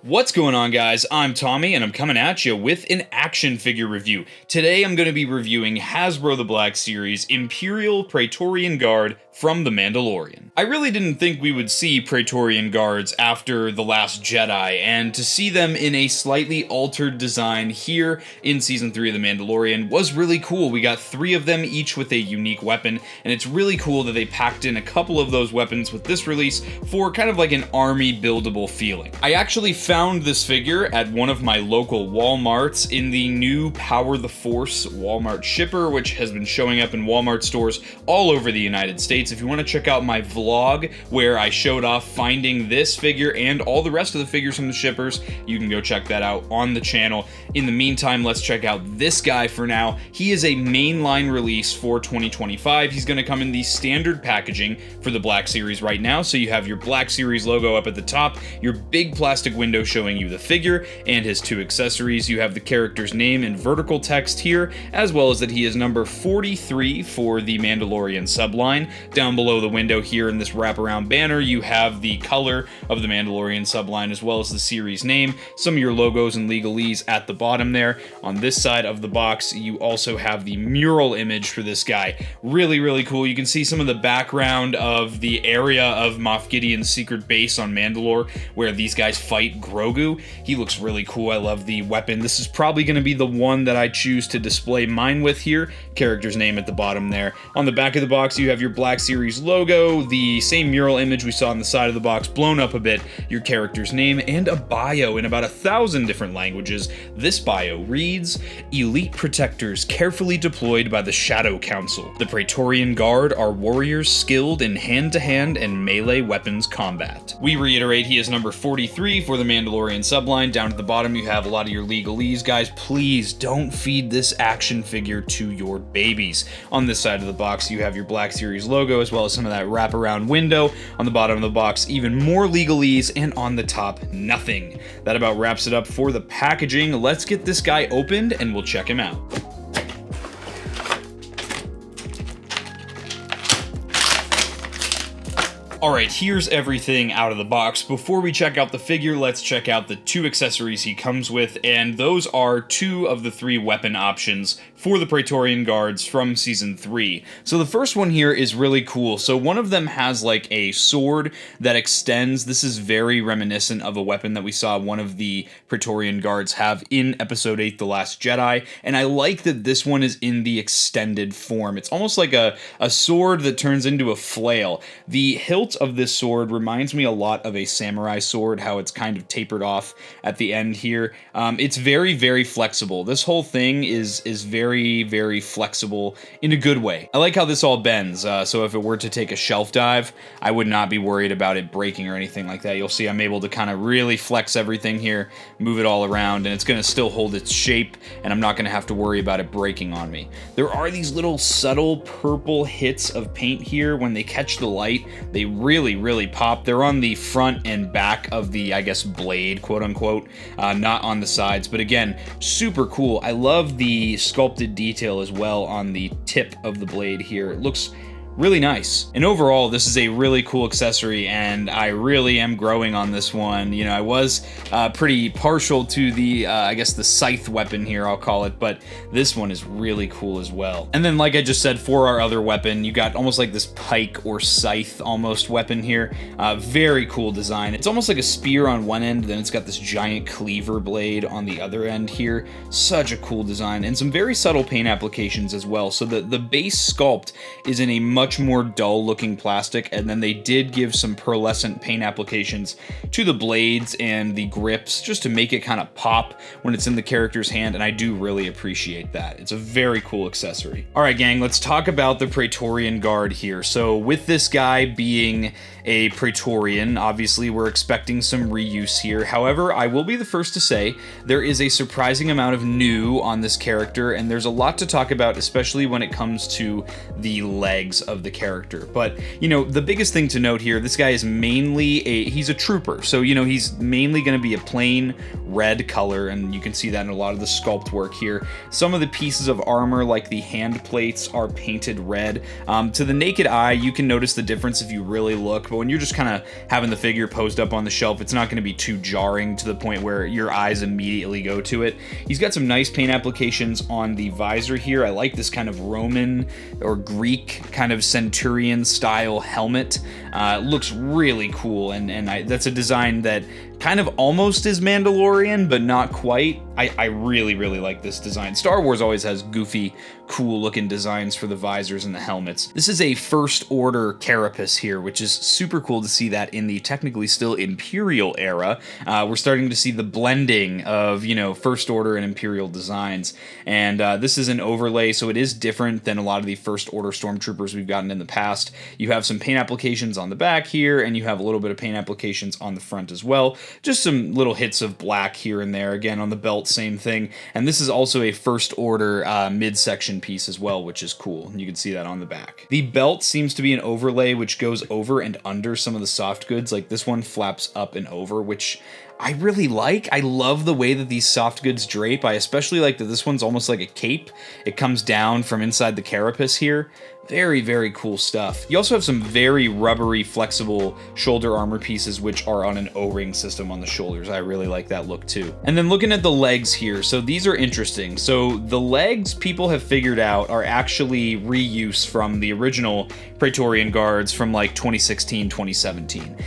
What's going on, guys? I'm Tommy, and I'm coming at you with an action figure review. Today I'm going to be reviewing Hasbro the Black Series Imperial Praetorian Guard from The Mandalorian. I really didn't think we would see Praetorian Guards after The Last Jedi, and to see them in a slightly altered design here in Season 3 of The Mandalorian was really cool. We got 3 of them, each with a unique weapon, and it's really cool that they packed in a couple of those weapons with this release for kind of like an army buildable feeling. I actually found this figure at one of my local Walmarts in the new Power the Force Walmart shipper, which has been showing up in Walmart stores all over the United States. If you want to check out my vlog where I showed off finding this figure and all the rest of the figures from the shippers, you can go check that out on the channel. In the meantime, let's check out this guy for now. He is a mainline release for 2025. He's going to come in the standard packaging for the Black Series right now. So you have your Black Series logo up at the top, your big plastic window showing you the figure and his 2 accessories. You have the character's name in vertical text here, as well as that he is number 43 for the Mandalorian subline. Down below the window here in this wraparound banner, you have the color of the Mandalorian subline as well as the series name, some of your logos and legalese at the bottom there. On this side of the box, you also have the mural image for this guy. Really, really cool. You can see some of the background of the area of Moff Gideon's secret base on Mandalore where these guys fight Grogu. He looks really cool. I love the weapon. This is probably going to be the one that I choose to display mine with here. Character's name at the bottom there. On the back of the box, you have your Black Series logo, the same mural image we saw on the side of the box blown up a bit, your character's name, and a bio in about 1,000 different languages. This bio reads, "Elite protectors carefully deployed by the Shadow Council. The Praetorian Guard are warriors skilled in hand-to-hand and melee weapons combat." We reiterate, he is number 43 for the Mandalorian subline. Down at the bottom, you have a lot of your legalese. Guys, please don't feed this action figure to your babies. On this side of the box, you have your Black Series logo, as well as some of that wraparound window. On the bottom of the box, even more legalese, and on the top, nothing. That about wraps it up for the packaging. Let's get this guy opened, and we'll check him out. Alright, here's everything out of the box. Before we check out the figure, let's check out the 2 accessories he comes with, and those are 2 of the 3 weapon options for the Praetorian Guards from Season 3. So the first one here is really cool. So one of them has like a sword that extends. This is very reminiscent of a weapon that we saw one of the Praetorian Guards have in Episode 8, The Last Jedi, and I like that this one is in the extended form. It's almost like a sword that turns into a flail. The hilt of this sword reminds me a lot of a samurai sword, how it's kind of tapered off at the end here. It's very, very flexible. This whole thing is very, very flexible in a good way. I like how this all bends, so if it were to take a shelf dive, I would not be worried about it breaking or anything like that. You'll see I'm able to kind of really flex everything here, move it all around, and it's going to still hold its shape, and I'm not going to have to worry about it breaking on me. There are these little subtle purple hits of paint here. When they catch the light, they really, really pop. They're on the front and back of the, I guess, blade, quote unquote, not on the sides, but again, super cool. I love the sculpted detail as well on the tip of the blade here. It looks really nice. And overall, this is a really cool accessory, and I really am growing on this one. You know, I was pretty partial to the, I guess the scythe weapon here, I'll call it, but this one is really cool as well. And then, like I just said, for our other weapon, you got almost like this pike or scythe almost weapon here. Very cool design. It's almost like a spear on one end, then it's got this giant cleaver blade on the other end here. Such a cool design, and some very subtle paint applications as well. So the base sculpt is in a much more dull looking plastic, and then they did give some pearlescent paint applications to the blades and the grips just to make it kind of pop when it's in the character's hand, and I do really appreciate that. It's a very cool accessory. Alright gang, let's talk about the Praetorian Guard here. So with this guy being a Praetorian, obviously we're expecting some reuse here. However, I will be the first to say there is a surprising amount of new on this character, and there's a lot to talk about, especially when it comes to the legs of of the character. But, you know, the biggest thing to note here, this guy is mainly he's a trooper. So, you know, he's mainly going to be a plain red color, and you can see that in a lot of the sculpt work here. Some of the pieces of armor, like the hand plates, are painted red. To the naked eye, you can notice the difference if you really look, but when you're just kind of having the figure posed up on the shelf, it's not going to be too jarring to the point where your eyes immediately go to it. He's got some nice paint applications on the visor here. I like this kind of Roman or Greek kind of centurion style helmet. It looks really cool, and that's a design that kind of almost is Mandalorian, but not quite. I really, really like this design. Star Wars always has goofy, cool looking designs for the visors and the helmets. This is a First Order carapace here, which is super cool to see that in the technically still Imperial era. We're starting to see the blending of, you know, First Order and Imperial designs. And this is an overlay, so it is different than a lot of the First Order Stormtroopers we've gotten in the past. You have some paint applications on the back here, and you have a little bit of paint applications on the front as well. Just some little hits of black here and there. Again, on the belt, same thing. And this is also a First Order midsection piece as well, which is cool. You can see that on the back. The belt seems to be an overlay which goes over and under some of the soft goods. Like this one flaps up and over, which I really like. I love the way that these soft goods drape. I especially like that this one's almost like a cape. It comes down from inside the carapace here. Very, very cool stuff. You also have some very rubbery, flexible shoulder armor pieces, which are on an O-ring system on the shoulders. I really like that look too. And then looking at the legs here, so these are interesting. So the legs, people have figured out, are actually reuse from the original Praetorian Guards from like 2016, 2017.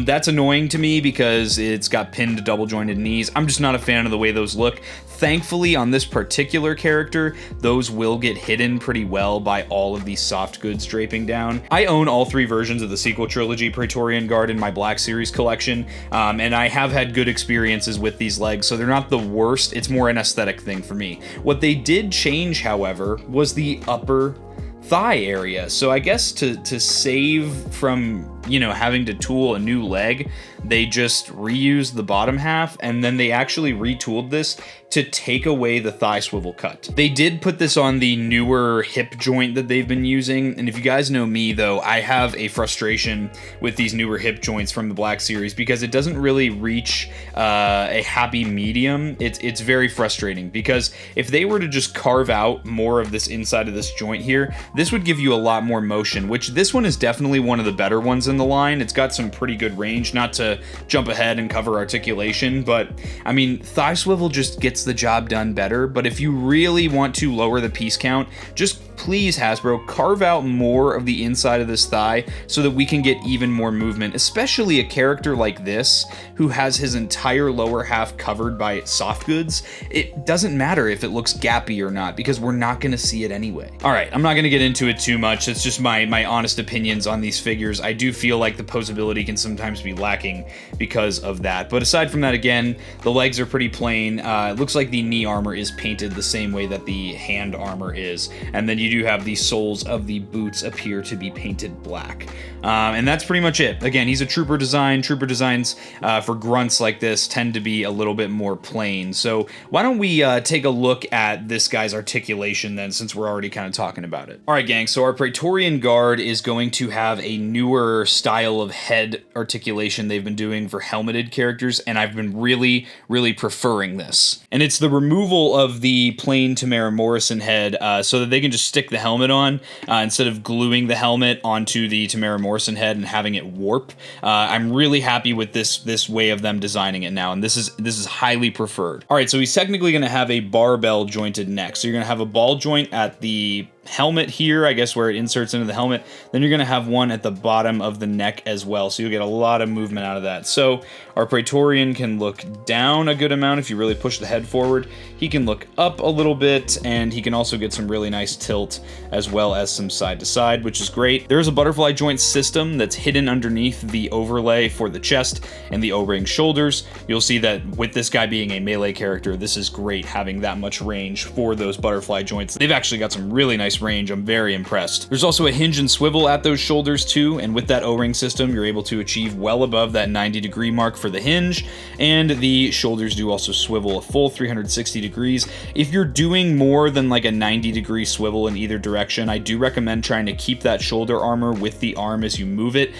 That's annoying to me because it's got pinned double jointed knees. I'm just not a fan of the way those look. Thankfully, on this particular character, those will get hidden pretty well by all of these soft goods draping down. I own all three versions of the sequel trilogy Praetorian Guard in my Black Series collection, and I have had good experiences with these legs, so they're not the worst. It's more an aesthetic thing for me. What they did change, however, was the upper thigh area. So I guess to save from, you know, having to tool a new leg, they just reused the bottom half, and then they actually retooled this to take away the thigh swivel cut. They did put this on the newer hip joint that they've been using, and if you guys know me though, I have a frustration with these newer hip joints from the Black Series because it doesn't really reach a happy medium. It's very frustrating because if they were to just carve out more of this inside of this joint here, this would give you a lot more motion, which this one is definitely one of the better ones in the line. It's got some pretty good range, not to jump ahead and cover articulation, but I mean, thigh swivel just gets the job done better. But if you really want to lower the piece count, just please, Hasbro, carve out more of the inside of this thigh so that we can get even more movement, especially a character like this who has his entire lower half covered by soft goods. It doesn't matter if it looks gappy or not because we're not going to see it anyway. All right, I'm not going to get into it too much. It's just my honest opinions on these figures. I do feel like the posability can sometimes be lacking because of that. But aside from that, again, the legs are pretty plain. It looks like the knee armor is painted the same way that the hand armor is. And then you do have the soles of the boots appear to be painted black. And that's pretty much it. Again, he's a trooper design. Trooper designs for grunts like this tend to be a little bit more plain. So why don't we take a look at this guy's articulation then, since we're already kind of talking about it. All right, gang, so our Praetorian Guard is going to have a newer style of head articulation they've been doing for helmeted characters, and I've been really, really preferring this. And it's the removal of the plain Tamara Morrison head so that they can just stick the helmet on instead of gluing the helmet onto the Tamara Morrison head and having it warp. I'm really happy with this way of them designing it now, and this is highly preferred. All right, so he's technically going to have a barbell jointed neck. So you're going to have a ball joint at the helmet here, I guess, where it inserts into the helmet. Then you're going to have one at the bottom of the neck as well, so you'll get a lot of movement out of that. So our Praetorian can look down a good amount if you really push the head forward. He can look up a little bit, and he can also get some really nice tilt as well as some side to side, which is great. There's a butterfly joint system that's hidden underneath the overlay for the chest and the O-ring shoulders. You'll see that with this guy being a melee character, this is great having that much range for those butterfly joints. They've actually got some really nice this range, I'm very impressed. There's also a hinge and swivel at those shoulders too, and with that O-ring system, you're able to achieve well above that 90-degree mark for the hinge, and the shoulders do also swivel a full 360 degrees. If you're doing more than like a 90-degree swivel in either direction, I do recommend trying to keep that shoulder armor with the arm as you move it,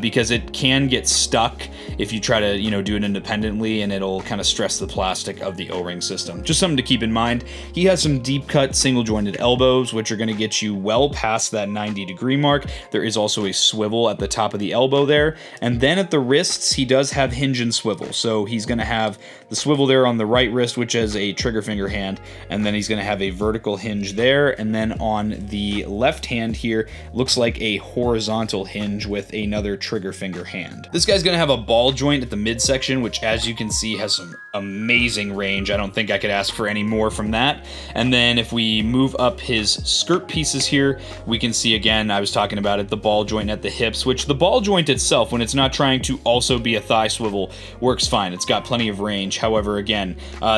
because it can get stuck if you try to, do it independently, and it'll kind of stress the plastic of the O-ring system. Just something to keep in mind. He has some deep cut single jointed elbows, which are going to get you well past that 90-degree mark. There is also a swivel at the top of the elbow there, and then at the wrists, he does have hinge and swivel. So he's going to have the swivel there on the right wrist, which has a trigger finger hand, and then he's going to have a vertical hinge there, and then on the left hand here, looks like a horizontal hinge with another trigger finger hand. This guy's going to have a ball joint at the midsection, which as you can see has some amazing range. I don't think I could ask for any more from that. And then if we move up his skirt pieces here, we can see again, I was talking about it, the ball joint at the hips, which the ball joint itself, when it's not trying to also be a thigh swivel, works fine. It's got plenty of range. However, again,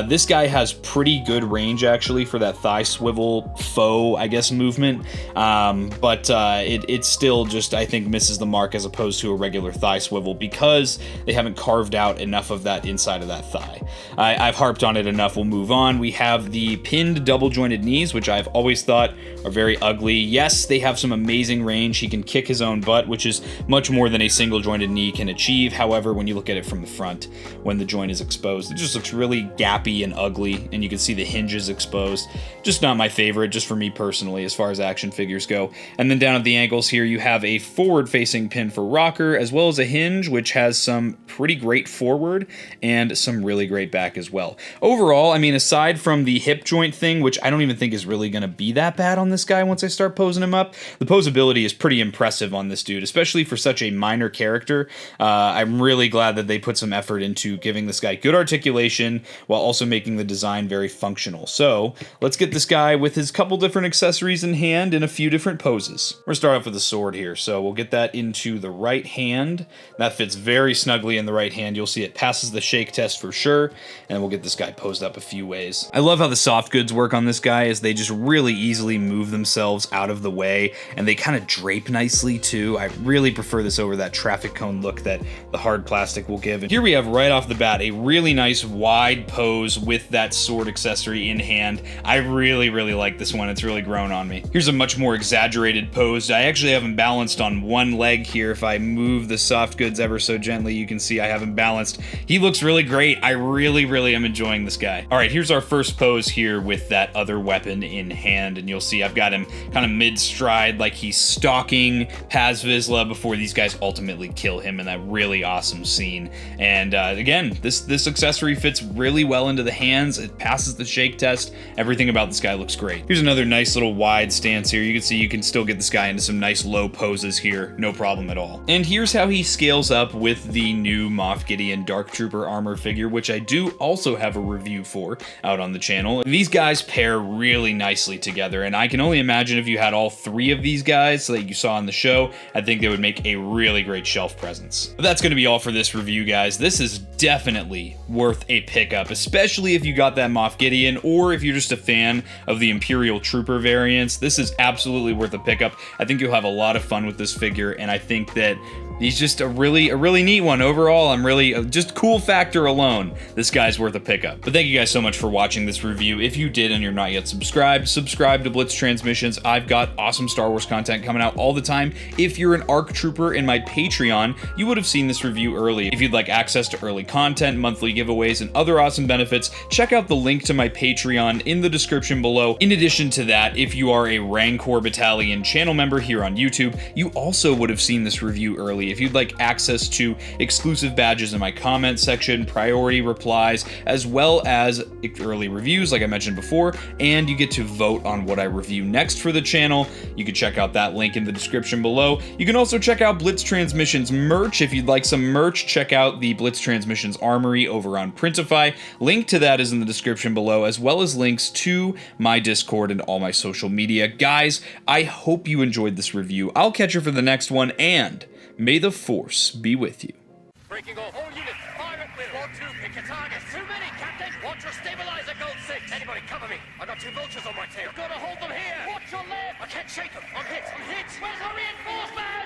this guy has pretty good range actually for that thigh swivel faux, I guess, movement. But it still just, I think, misses the mark as opposed to a regular thigh swivel because they haven't carved out enough of that inside of that thigh. I've harped on it enough. We'll move on. We have the pinned double jointed knees, which I've always thought are very ugly. Yes, they have some amazing range. He can kick his own butt, which is much more than a single jointed knee can achieve. However, when you look at it from the front, when the joint is exposed, it just looks really gappy and ugly, and you can see the hinges exposed. Just not my favorite, just for me personally, as far as action figures go. And then down at the ankles here, you have a forward-facing pin for rocker, as well as a hinge, which has some pretty great forward and some really great back as well. Overall, I mean, aside from the hip joint thing, which I don't even think is really going to be that bad on this guy once I start posing him up, the posability is pretty impressive on this dude, especially for such a minor character. I'm really glad that they put some effort into giving this guy good articulation while also making the design very functional. So let's get this guy with his couple different accessories in hand in a few different poses. We're going to start off with the sword here, so we'll get that into the right hand. That fits very snugly in the right hand. You'll see it passes the shake test for sure, and we'll get this guy posed up a few ways. I love how the soft goods work on this guy, as they just really easily move themselves out of the way, and they kind of drape nicely too. I really prefer this over that traffic cone look that the hard plastic will give. And here we have right off the bat a really nice wide pose with that sword accessory in hand. I really like this one. It's really grown on me. Here's a much more exaggerated pose. I actually have him balanced on one leg here. If I move the soft goods ever so gently, you can see I have him balanced. He looks really great. I really am enjoying this guy. All right, here's our first pose here with that other weapon in hand, and you'll see I've got him kind of mid-stride like he's stalking Paz Vizsla before these guys ultimately kill him in that really awesome scene. And again, this accessory fits really well into the hands. It passes the shake test. Everything about this guy looks great. Here's another nice little wide stance here. You can see you can still get this guy into some nice low poses here, no problem at all. And here's how he scales up with the new Moff Gideon Dark Trooper armor figure, which I do also have a review for out on the channel. These guys pair really nicely together, and I can only imagine if you had all three of these guys that you saw on the show, I think they would make a really great shelf presence. But that's going to be all for this review, guys. This is definitely worth a pickup, especially if you got that Moff Gideon, or if you're just a fan of the Imperial Trooper variants. This is absolutely worth a pickup. I think you'll have a lot of fun with this figure, and I think that he's just a really neat one. Overall, I'm really, just cool factor alone, this guy's worth a pickup. But thank you guys so much for watching this review. If you did and you're not yet subscribed, subscribe to Blitz Transmissions. I've got awesome Star Wars content coming out all the time. If you're an ARC Trooper in my Patreon, you would have seen this review early. If you'd like access to early content, monthly giveaways, and other awesome benefits, check out the link to my Patreon in the description below. In addition to that, if you are a Rancor Battalion channel member here on YouTube, you also would have seen this review early. If you'd like access to exclusive badges in my comment section, priority replies, as well as early reviews like I mentioned before, and you get to vote on what I review next for the channel, you can check out that link in the description below. You can also check out Blitz Transmissions merch. If you'd like some merch, check out the Blitz Transmissions Armory over on Printify. Link to that is in the description below, as well as links to my Discord and all my social media. Guys, I hope you enjoyed this review. I'll catch you for the next one, and may the Force be with you. Breaking off all units. Fire at will. 1-2, pick your targets. Too many, Captain. Watch your stabilizer, Gold 6. Anybody cover me. I got 2 vultures on my tail. Gotta hold them here. Watch Watch your left! I can't shake him! I'm hit! I'm hit! Where's our reinforcement?